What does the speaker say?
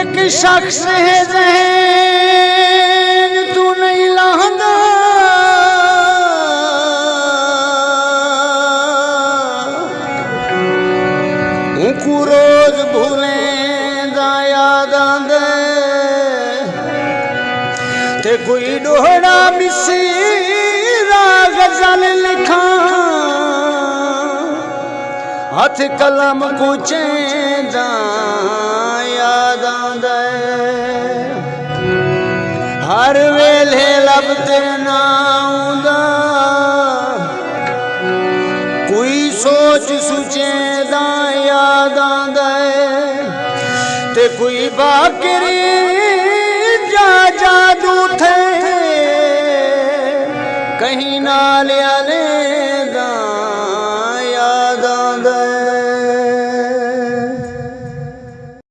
एक शख्स है ज़हन तू नहीं लांदा उनको रोज भूलेंदा याद आंदे ते कोई डोहड़ा मिसीरा गजल लिखा हथ कलम को चेंदा याद आंदा हर वेले लभते ना आंदा कोई सोच सुचेदा याद आंदा ते कोई बाकरी जा जादू थे कहीं नाल